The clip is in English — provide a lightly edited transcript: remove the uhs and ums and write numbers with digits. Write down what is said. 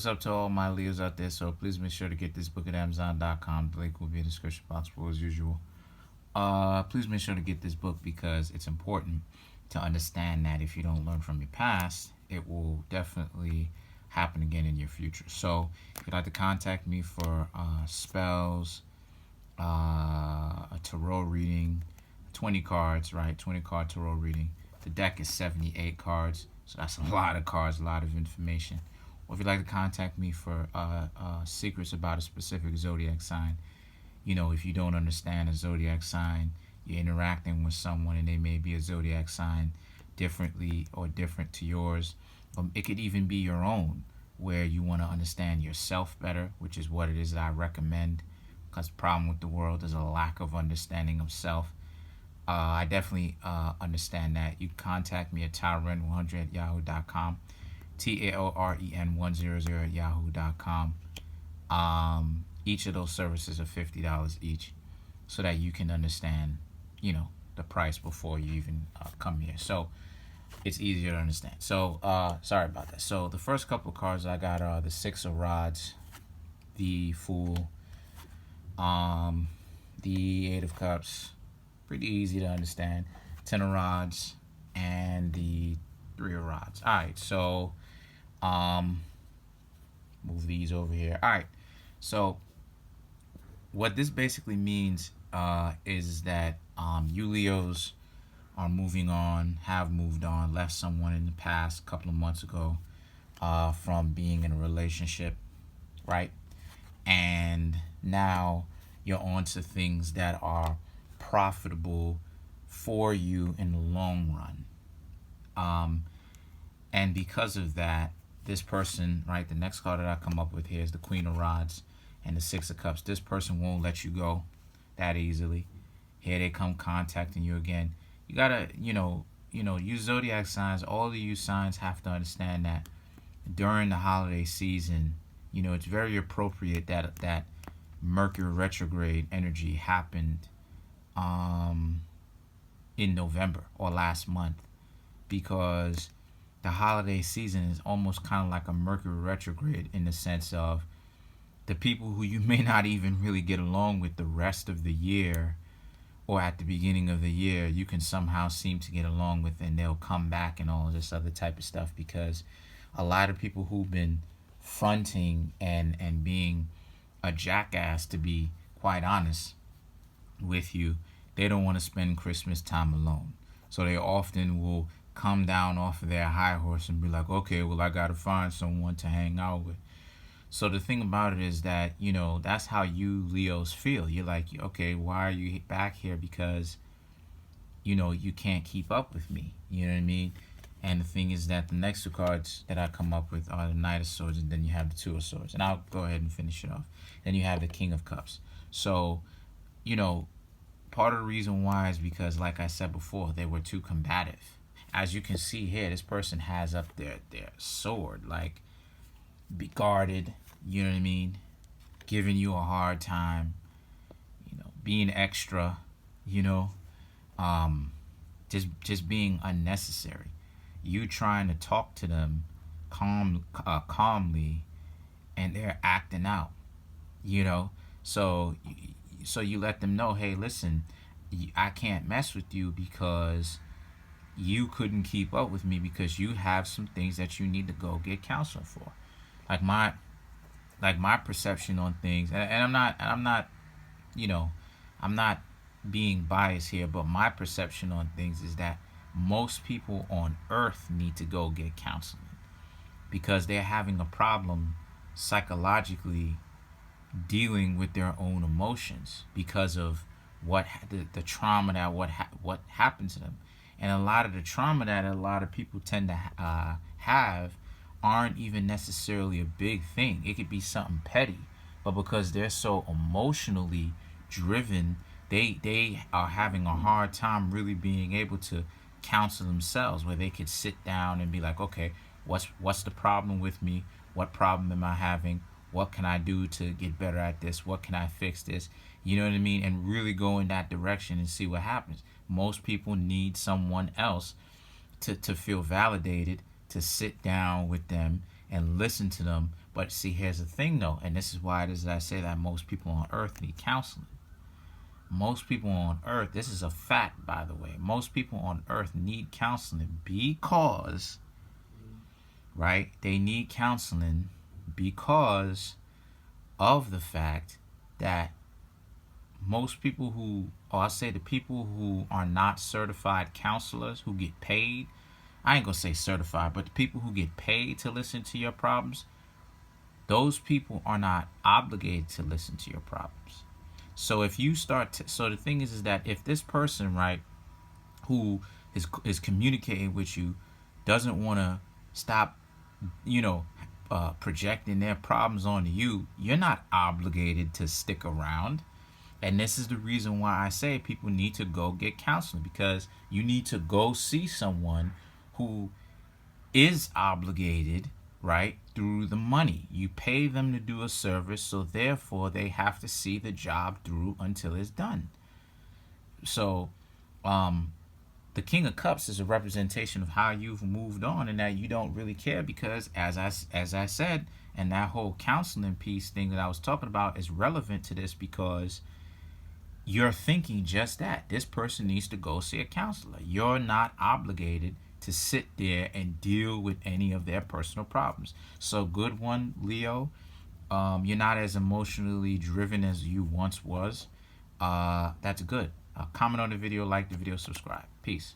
What's up to all my Leos out there? So please make sure to get this book at Amazon.com. The link will be in the description box below as usual. Please make sure to get this book because it's important to understand that if you don't learn from your past, it will definitely happen again in your future. So if you'd like to contact me for spells, a tarot reading, 20 cards, right? 20 card tarot reading. The deck is 78 cards, so that's a lot of cards, a lot of information. Or if you'd like to contact me for secrets about a specific zodiac sign, if you don't understand a zodiac sign, you're interacting with someone and they may be a zodiac sign differently or different to yours. It could even be your own, where you want to understand yourself better, which is what it is that I recommend. Because the problem with the world is a lack of understanding of self. I definitely understand that. You contact me at taoren100@yahoo.com. TAOREN100@yahoo.com. Each of those services are $50 each, so that you can understand, the price before you even come here. So it's easier to understand. So sorry about that. So the first couple of cards I got are the Six of Rods, the Fool, the Eight of Cups, pretty easy to understand, Ten of Rods, and the Three of Rods. All right, so move these over here. All right, so what this basically means is that you Leos are moving on, have moved on, left someone in the past a couple of months ago from being in a relationship, right? And now you're on to things that are profitable for you in the long run. And because of that, this person, right, the next card that I come up with here is the Queen of Rods and the Six of Cups. This person won't let you go that easily. Here they come contacting you again. You gotta, you zodiac signs, all of you signs have to understand that during the holiday season, it's very appropriate that Mercury retrograde energy happened in November or last month, because the holiday season is almost kind of like a Mercury retrograde in the sense of the people who you may not even really get along with the rest of the year or at the beginning of the year, you can somehow seem to get along with, and they'll come back and all this other type of stuff, because a lot of people who've been fronting and being a jackass, to be quite honest with you, they don't want to spend Christmas time alone. So they often will come down off of their high horse and be like, okay, well, I got to find someone to hang out with. So the thing about it is that, that's how you Leos feel. You're like, okay, why are you back here? Because, you can't keep up with me. You know what I mean? And the thing is that the next two cards that I come up with are the Knight of Swords, and then you have the Two of Swords. And I'll go ahead and finish it off. Then you have the King of Cups. So, part of the reason why is because, like I said before, they were too combative. As you can see here, this person has up their sword, like, be guarded, you know what I mean? Giving you a hard time, being extra, just being unnecessary. You trying to talk to them calmly, and they're acting out, So you let them know, hey, listen, I can't mess with you because you couldn't keep up with me because you have some things that you need to go get counseling for. Like my perception on things, and I'm not being biased here, but my perception on things is that most people on earth need to go get counseling because they're having a problem psychologically dealing with their own emotions because of what the trauma that what happened to them. And a lot of the trauma that a lot of people tend to have aren't even necessarily a big thing. It could be something petty, but because they're so emotionally driven, they are having a hard time really being able to counsel themselves, where they could sit down and be like, okay, what's the problem with me? What problem am I having? What can I do to get better at this? What can I fix this? You know what I mean? And really go in that direction and see what happens. Most people need someone else to feel validated, to sit down with them and listen to them But see, here's the thing though, and this is why it is that I say that most people on earth need counseling. Most people on earth, this is a fact, by the way, most people on earth need counseling because, right, they need counseling because of the fact that most people who, or I say the people who are not certified counselors who get paid, I ain't gonna say certified, but the people who get paid to listen to your problems, those people are not obligated to listen to your problems. So if you start to, so the thing is that if this person, right, who is communicating with you doesn't want to stop, you know, projecting their problems onto you, you're not obligated to stick around. And this is the reason why I say people need to go get counseling, because you need to go see someone who is obligated, right, through the money. You pay them to do a service, so therefore they have to see the job through until it's done. So, the King of Cups is a representation of how you've moved on and that you don't really care because, as I said, and that whole counseling piece thing that I was talking about is relevant to this because you're thinking just that. This person needs to go see a counselor. You're not obligated to sit there and deal with any of their personal problems. So good one, Leo. You're not as emotionally driven as you once was. That's good. Comment on the video, like the video, subscribe. Peace.